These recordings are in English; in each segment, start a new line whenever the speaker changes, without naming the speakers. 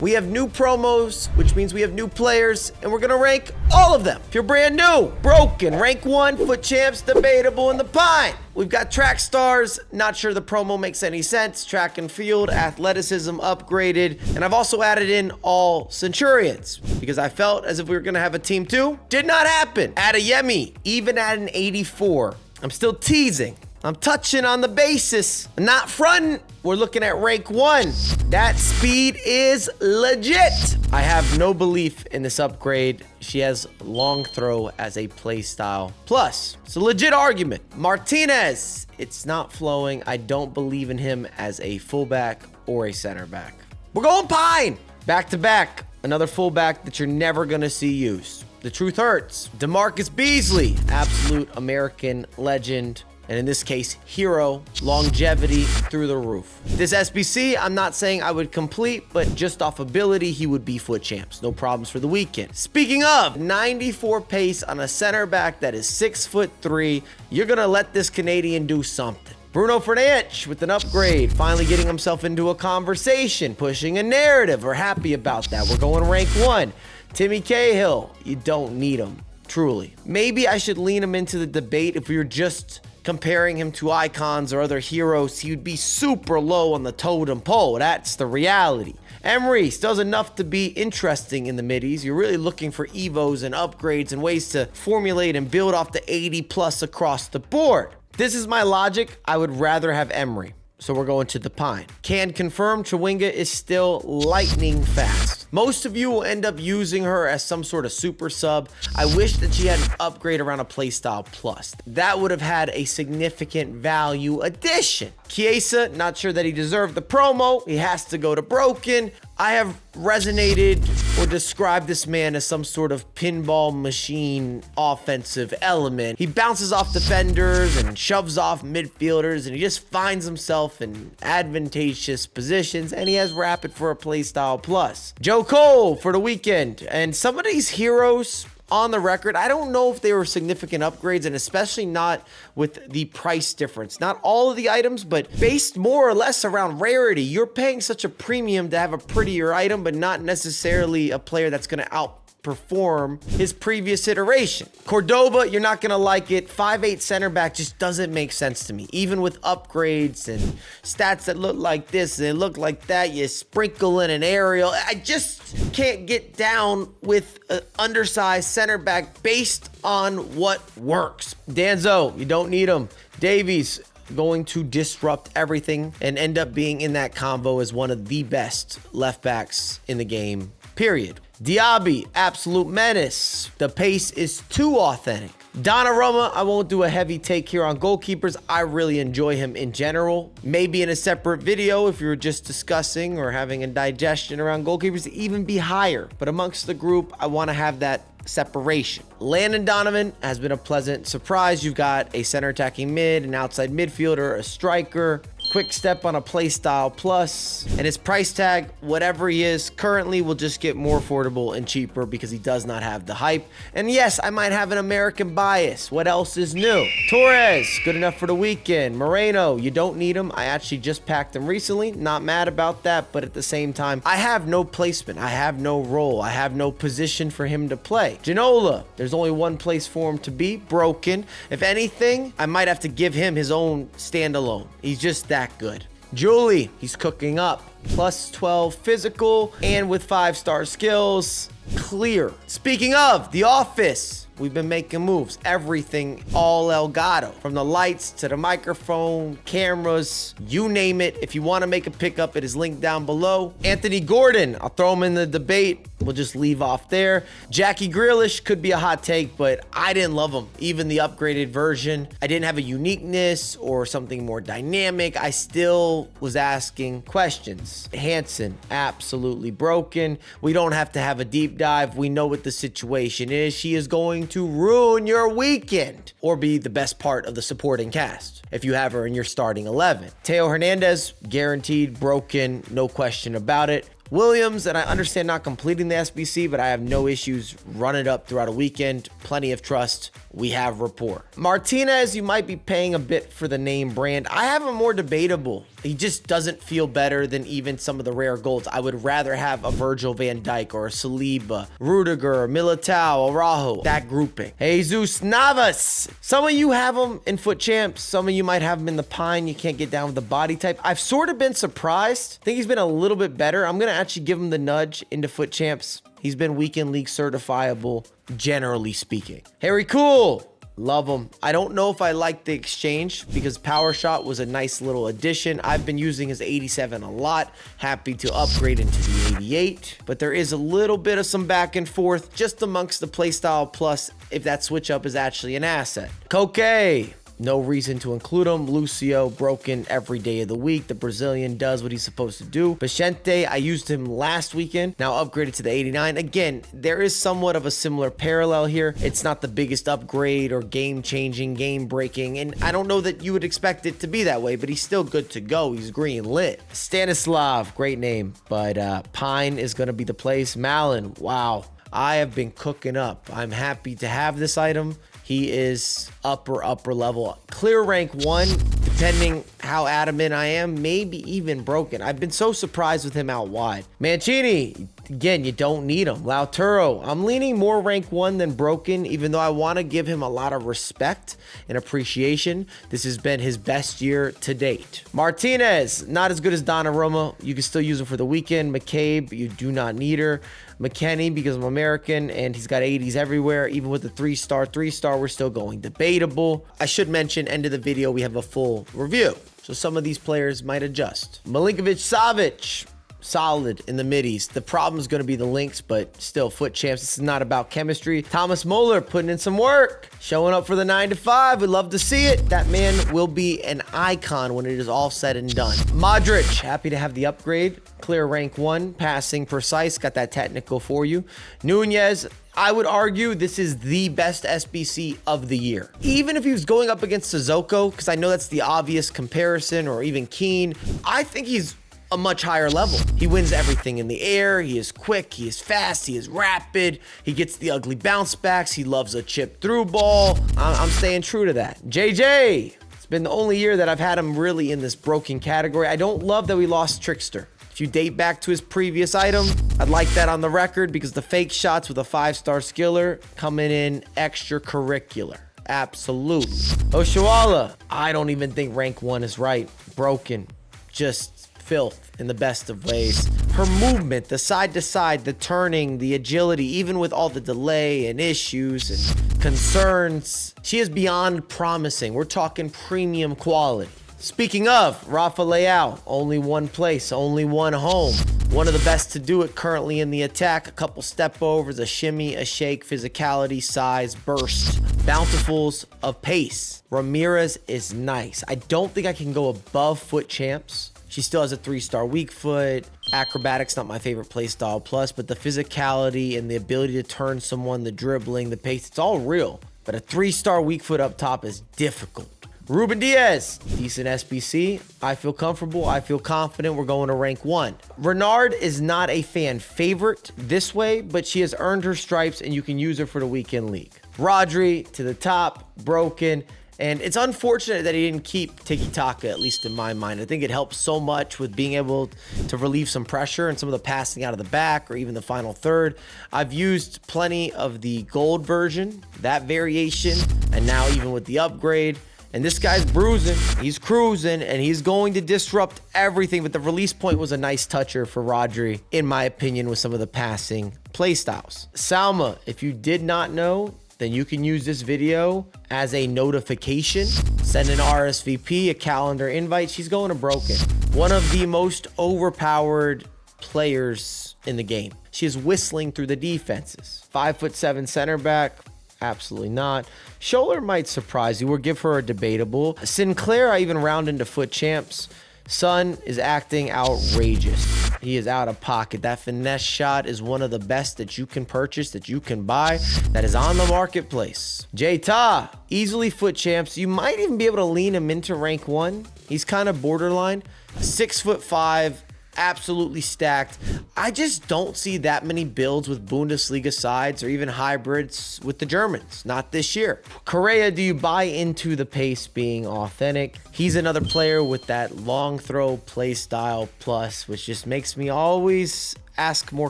We have new promos, which means we have new players, and we're gonna rank all of them. If you're brand new, broken, rank 1, foot champs, debatable, and the pine. We've got track stars, not sure the promo makes any sense, track and field, athleticism upgraded, and I've also added in all Centurions, because I felt as if we were gonna have a team 2. Did not happen. Add a Yemi, even at an 84. I'm still teasing. I'm touching on the basis, not fronting. We're looking at rank 1. That speed is legit. I have no belief in this upgrade. She has long throw as a play style. Plus, it's a legit argument. Martinez, it's not flowing. I don't believe in him as a fullback or a center back. We're going Pine. Back to back, another fullback that you're never gonna see used. The truth hurts. DeMarcus Beasley, absolute American legend. And in this case, hero, longevity through the roof. This SBC, I'm not saying I would complete, but just off ability, he would be foot champs. No problems for the weekend. Speaking of, 94 pace on a center back that is 6'3". You're gonna let this Canadian do something. Bruno Fernandes with an upgrade, finally getting himself into a conversation, pushing a narrative. We're happy about that. We're going rank 1. Timmy Cahill, you don't need him, truly. Maybe I should lean him into the debate if we were just comparing him to icons or other heroes. He would be super low on the totem pole. That's the reality. Emery does enough to be interesting in the middies. You're really looking for evos and upgrades and ways to formulate and build off the 80 plus across the board. This is my logic. I would rather have Emery. So we're going to the Pine. Can confirm Chawinga is still lightning fast. Most of you will end up using her as some sort of super sub. I wish that she had an upgrade around a playstyle plus. That would have had a significant value addition. Chiesa, not sure that he deserved the promo. He has to go to broken. I have resonated or described this man as some sort of pinball machine offensive element. He bounces off defenders and shoves off midfielders, and he just finds himself in advantageous positions, and he has rapid for a playstyle plus. Joe Cole for the weekend. And some of these heroes on the record, I don't know if they were significant upgrades, and especially not with the price difference. Not all of the items, but based more or less around rarity. You're paying such a premium to have a prettier item, but not necessarily a player that's going to outperform his previous iteration. Cordoba, you're not going to like it. 5'8" center back just doesn't make sense to me. Even with upgrades and stats that look like this and they look like that, you sprinkle in an aerial. I just can't get down with an undersized center back based on what works. Danzo, you don't need him. Davies, going to disrupt everything and end up being in that combo as one of the best left backs in the game, period. Diaby, absolute menace. The pace is too authentic. Donnarumma, I won't do a heavy take here on goalkeepers. I really enjoy him in general. Maybe in a separate video, if you're just discussing or having a digestion around goalkeepers, even be higher. But amongst the group, I want to have that separation. Landon Donovan has been a pleasant surprise. You've got a center attacking mid, an outside midfielder, a striker. Quick step on a playstyle plus, and his price tag, whatever he is currently, will just get more affordable and cheaper because he does not have the hype. And yes, I might have an American bias. What else is new? Torres, good enough for the weekend. Moreno, you don't need him. I actually just packed him recently. Not mad about that, but at the same time, I have no placement. I have no role. I have no position for him to play. Ginola, there's only one place for him to be, broken. If anything, I might have to give him his own standalone. He's just that good. Julie, he's cooking up. Plus 12 physical and with 5-star skills. Clear. Speaking of The Office, we've been making moves. Everything all Elgato. From the lights to the microphone, cameras, you name it. If you want to make a pickup, it is linked down below. Anthony Gordon, I'll throw him in the debate. We'll just leave off there. Jackie Grealish could be a hot take, but I didn't love him. Even the upgraded version, I didn't have a uniqueness or something more dynamic. I still was asking questions. Hansen, absolutely broken. We don't have to have a deep dive. We know what the situation is. She is going to ruin your weekend or be the best part of the supporting cast if you have her in your starting 11. Teo Hernandez, guaranteed broken, no question about it. Williams, and I understand not completing the SBC, but I have no issues running it up throughout a weekend. Plenty of trust. We have rapport. Martinez, you might be paying a bit for the name brand. I have him more debatable. He just doesn't feel better than even some of the rare golds. I would rather have a Virgil van Dijk or a Saliba, Rudiger, Militao, Araujo, that grouping. Jesus Navas. Some of you have him in FUT Champs. Some of you might have him in the Pine. You can't get down with the body type. I've sort of been surprised. I think he's been a little bit better. I'm going to actually give him the nudge into FUT Champs. He's been weekend league certifiable, generally speaking. Harry Cool. Love him. I don't know if I like the exchange because Power Shot was a nice little addition. I've been using his 87 a lot. Happy to upgrade into the 88. But there is a little bit of some back and forth just amongst the playstyle plus if that switch up is actually an asset. Koke. No reason to include him. Lucio, broken every day of the week. The Brazilian does what he's supposed to do. Vicente, I used him last weekend. Now upgraded to the 89. Again, there is somewhat of a similar parallel here. It's not the biggest upgrade or game-changing, game-breaking, and I don't know that you would expect it to be that way, but he's still good to go. He's green lit. Stanislav, great name, but Pine is going to be the place. Malin, wow. I have been cooking up. I'm happy to have this item. He is upper level. Clear rank 1, depending how adamant I am, maybe even broken. I've been so surprised with him out wide. Mancini, again, you don't need him. Lautaro, I'm leaning more rank 1 than broken, even though I want to give him a lot of respect and appreciation. This has been his best year to date. Martinez, not as good as Donnarumma. You can still use him for the weekend. McCabe, you do not need her. McKennie, because I'm American and he's got 80s everywhere. Even with the 3-star, we're still going debatable. I should mention, end of the video, we have a full review. So some of these players might adjust. Milinkovic-Savic, solid in the middies. The problem is going to be the links, but still FUT Champs. This is not about chemistry. Thomas Muller putting in some work, showing up for the 9 to 5. We'd love to see it. That man will be an icon when it is all said and done. Modric, happy to have the upgrade. Clear rank 1, passing precise, got that technical for you. Nunez, I would argue this is the best SBC of the year. Even if he was going up against Sissoko, because I know that's the obvious comparison, or even Keane, I think he's a much higher level. He wins everything in the air. He is quick. He is fast. He is rapid. He gets the ugly bounce backs. He loves a chip through ball. I'm staying true to that. JJ, it's been the only year that I've had him really in this broken category. I don't love that we lost Trickster. If you date back to his previous item, I'd like that on the record because the fake shots with a 5-star skiller coming in extracurricular. Absolutely. Oshuala, I don't even think rank 1 is right. Broken. Just filth in the best of ways. Her movement, the side to side, the turning, the agility, even with all the delay and issues and concerns, she is beyond promising. We're talking premium quality. Speaking of, Rafa Leao, only one place, only one home. One of the best to do it currently in the attack. A couple step overs, a shimmy, a shake, physicality, size, burst. Bountifuls of pace. Ramirez is nice. I don't think I can go above FUT Champs. She still has a 3-star weak foot. Acrobatics, not my favorite playstyle plus, but the physicality and the ability to turn someone, the dribbling, the pace, it's all real. But a 3-star weak foot up top is difficult. Ruben Diaz, decent SBC. I feel comfortable. I feel confident. We're going to rank 1. Renard is not a fan favorite this way, but she has earned her stripes and you can use her for the weekend league. Rodri to the top, broken. And it's unfortunate that he didn't keep Tiki-Taka, at least in my mind. I think it helps so much with being able to relieve some pressure and some of the passing out of the back or even the final third. I've used plenty of the gold version, that variation, and now even with the upgrade. And this guy's bruising, he's cruising, and he's going to disrupt everything. But the release point was a nice toucher for Rodri, in my opinion, with some of the passing playstyles. Salma, if you did not know, then you can use this video as a notification. Send an RSVP, a calendar invite. She's going to broken. One of the most overpowered players in the game. She is whistling through the defenses. 5'7" center back. Absolutely not. Scholler might surprise you or give her a debatable. Sinclair, I even round into FUT Champs. Son is acting outrageous. He is out of pocket. That finesse shot is one of the best that you can purchase, that you can buy, that is on the marketplace. Jta, easily FUT Champs. You might even be able to lean him into rank 1. He's kind of borderline. 6'5", absolutely stacked. I just don't see that many builds with Bundesliga sides or even hybrids with the Germans. Not this year. Correa, do you buy into the pace being authentic? He's another player with that long throw play style plus, which just makes me always ask more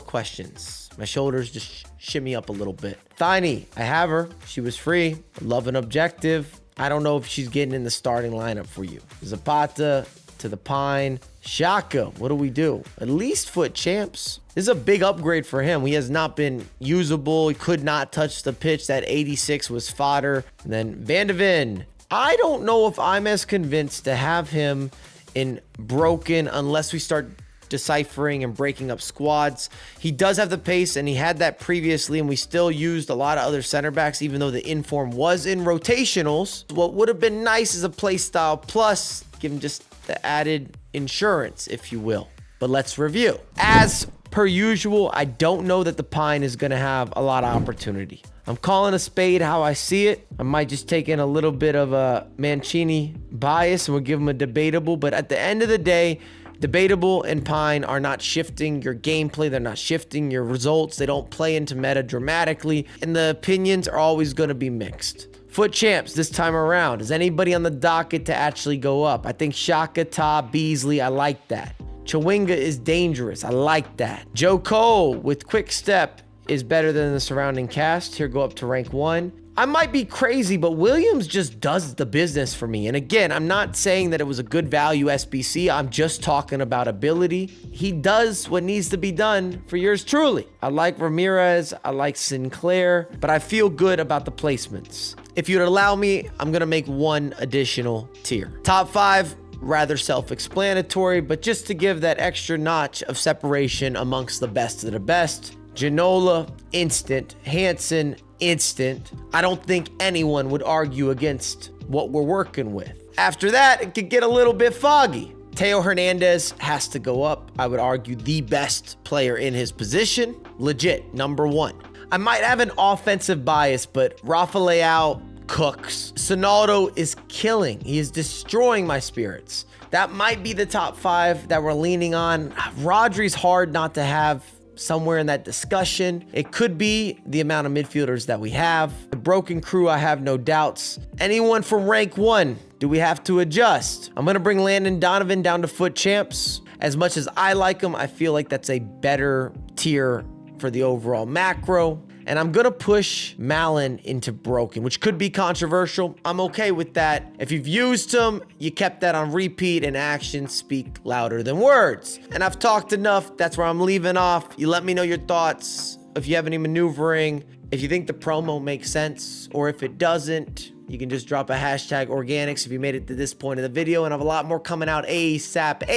questions. My shoulders just shimmy up a little bit. Thiny, I have her. She was free. Love and objective. I don't know if she's getting in the starting lineup for you. Zapata to the Pine. Shaka, what do we do? At least foot champs. This is a big upgrade for him. He has not been usable. He could not touch the pitch. That 86 was fodder. And then Van de Ven. I don't know if I'm as convinced to have him in broken unless we start deciphering and breaking up squads. He does have the pace, and he had that previously, and we still used a lot of other center backs, even though the inform was in rotationals. What would have been nice is a play style plus, give him just the added insurance, if you will. But let's review. As per usual, I don't know that the Pine is going to have a lot of opportunity. I'm calling a spade how I see it. I might just take in a little bit of a Mancini bias, and we'll give him a debatable. But at the end of the day, debatable and Pine are not shifting your gameplay. They're not shifting your results. They don't play into meta dramatically. And the opinions are always going to be mixed. Foot champs this time around. Is anybody on the docket to actually go up? I think Shaka, Ta, Beasley, I like that. Chawinga is dangerous. I like that. Joe Cole with quick step is better than the surrounding cast. Here, go up to rank 1. I might be crazy, but Williams just does the business for me. And again, I'm not saying that it was a good value SBC. I'm just talking about ability. He does what needs to be done for yours truly. I like Ramirez. I like Sinclair, but I feel good about the placements. If you'd allow me, I'm going to make one additional tier. Top 5, rather self-explanatory, but just to give that extra notch of separation amongst the best of the best. Ginola, instant. Hansen, instant. I don't think anyone would argue against what we're working with. After that, it could get a little bit foggy. Teo Hernandez has to go up. I would argue the best player in his position. Legit, number 1. I might have an offensive bias, but Rafa Leao cooks. Sonaldo is killing. He is destroying my spirits. That might be the top 5 that we're leaning on. Rodri's hard not to have somewhere in that discussion. It could be the amount of midfielders that we have. The broken crew, I have no doubts. Anyone from rank 1, do we have to adjust? I'm going to bring Landon Donovan down to foot champs. As much as I like him, I feel like that's a better tier for the overall macro. And I'm going to push Malin into broken, which could be controversial. I'm okay with that. If you've used him, you kept that on repeat, and actions speak louder than words. And I've talked enough. That's where I'm leaving off. You let me know your thoughts. If you have any maneuvering, if you think the promo makes sense, or if it doesn't, you can just drop a hashtag organics if you made it to this point of the video. And I have a lot more coming out ASAP.